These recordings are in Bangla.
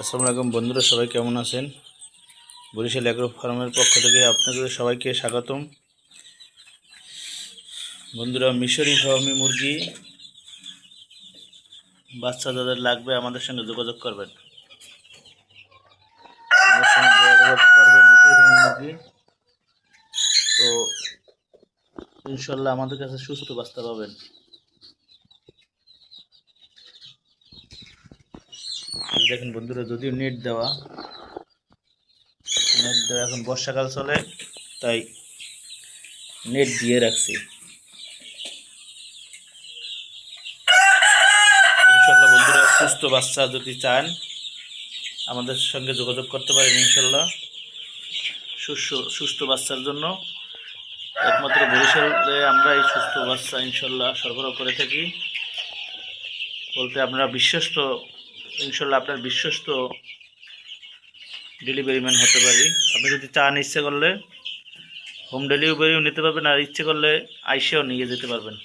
আসসালামু আলাইকুম বন্ধুরা, সবাই কেমন আছেন? বরিশাল অ্যাগ্রো ফার্মের পক্ষ থেকে আপনাদের সবাইকে স্বাগতম। বন্ধুরা, মিশরি ফার্মি মুরগি বাচ্চা যাদের লাগবে আমাদের সঙ্গে যোগাযোগ করবেন। মিশরি ফার্মি মুরগি তো ইনশাল্লাহ আমাদের কাছে সুস্থ বাচ্চা পাবেন। দেখেন বন্ধুরা, যদিও নেট দেওয়া এখন বর্ষাকাল চলে, তাই নেট দিয়ে রাখছি। ইনশাল্লাহ বন্ধুরা, সুস্থ বাচ্চা যদি চান আমাদের সঙ্গে যোগাযোগ করতে পারেন। ইনশাল্লাহ সুস্থ বাচ্চার জন্য একমাত্র বরিশালে আমরা এই সুস্থ বাচ্চা ইনশাল্লাহ সরবরাহ করে থাকি। বলতে আপনারা বিশ্বস্ত, ইনশাল্লাহ আপনার বিশ্বস্ত ডেলিভারি ম্যান হতে পারি। আপনি যদি চান, ইচ্ছে করলে হোম ডেলিভারিও নিতে পারবেন, আর ইচ্ছে করলে আইসেও নিয়ে যেতে পারবেন।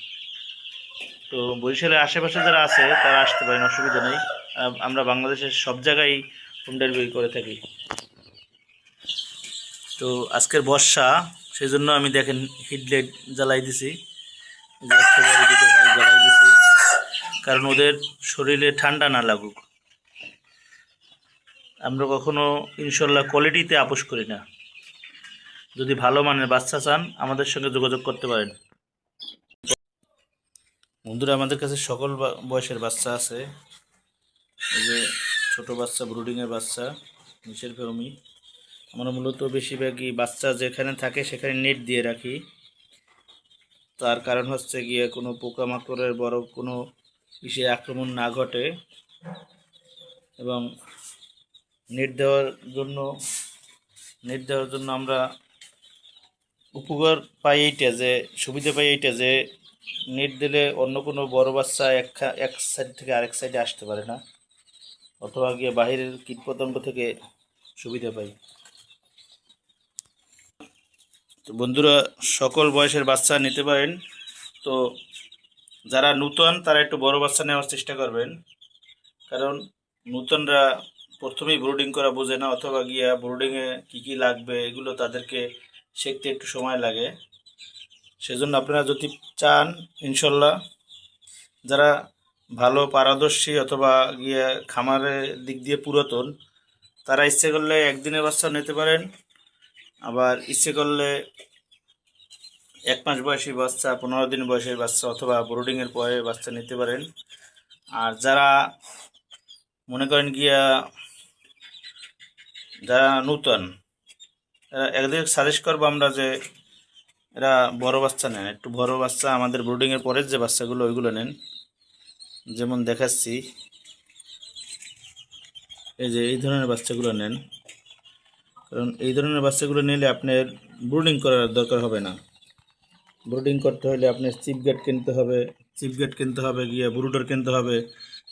তো বরিশালের আশেপাশে যারা আছে তারা আসতে পারেন, অসুবিধা নেই। আমরা বাংলাদেশের সব জায়গায় হোম ডেলিভারি করে থাকি। তো আজকের বর্ষা, সেই জন্য আমি দেখেন হিটলাইট জ্বালাই দিছি, জ্বালাই দিছি, কারণ ওদের শরীরে ঠান্ডা না লাগুক। আমরা কখনো ইনশাল্লাহ কোয়ালিটিতে আপোষ করি না। যদি ভালো মানের বাচ্চা চান আমাদের সঙ্গে যোগাযোগ করতে পারেন। বন্ধুরা, আমাদের কাছে সকল বয়সের বাচ্চা আছে। এই যে ছোটো বাচ্চা, ব্রুডিংয়ের বাচ্চা, মিশরি ফার্মি। আমরা মূলত বেশিরভাগই বাচ্চা যেখানে থাকে সেখানে নেট দিয়ে রাখি। তার কারণ হচ্ছে গিয়ে কোনো পোকামাকড়ের বড় কোনো বিষয়ে আক্রমণ না ঘটে, এবং নেট দেওয়ার জন্য আমরা উপকার পাই এইটা, যে সুবিধা পাই এইটা, যে নেট দিলে অন্য কোনো বড় বাচ্চা এক সাইড থেকে আরেক সাইডে আসতে পারে না, অথবা গিয়ে বাহিরের কীটপতঙ্গ থেকে সুবিধা পাই। তো বন্ধুরা, সকল বয়সের বাচ্চা নিতে পারেন। তো যারা নূতন তারা একটু বড় বাচ্চা নেওয়ার চেষ্টা করবেন, কারণ নূতনরা প্রথমেই ব্রুডিং করা বোঝে না, অথবা গিয়া ব্রুডিংয়ে কী কী লাগবে এগুলো তাদেরকে শিখতে একটু সময় লাগে। সেজন্য আপনারা যদি চান, ইনশাল্লাহ যারা ভালো পারদর্শী অথবা গিয়ে খামারের দিক দিয়ে পুরাতন, তারা ইচ্ছে করলে একদিনের বাচ্চা নিতে পারেন, আবার ইচ্ছে করলে 1 মাস বয়সী বাচ্চা, 15 দিন বয়সের বাচ্চা অথবা ব্রুডিংয়ের পরে বাচ্চা নিতে পারেন। আর যারা মনে করেন গিয়া যারা নূতন, একদিকে সাজেস্ট করবো আমরা যে এরা বড় বাচ্চা নেন, একটু বড় বাচ্চা আমাদের ব্রুডিংয়ের পরের যে বাচ্চাগুলো ওইগুলো নেন। যেমন দেখাচ্ছি, এই যে এই ধরনের বাচ্চাগুলো নেন, কারণ এই ধরনের বাচ্চাগুলো নিলে আপনার ব্রুডিং করার দরকার হবে না। ব্রুডিং করতে হলে আপনার চিপ গেট কিনতে হবে, গিয়ে ব্রুডার কিনতে হবে,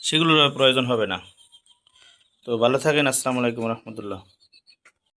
সেগুলোর প্রয়োজন হবে না। তো ভালো থাকেন। আসসালামু আলাইকুম রহমতুল্লাহ।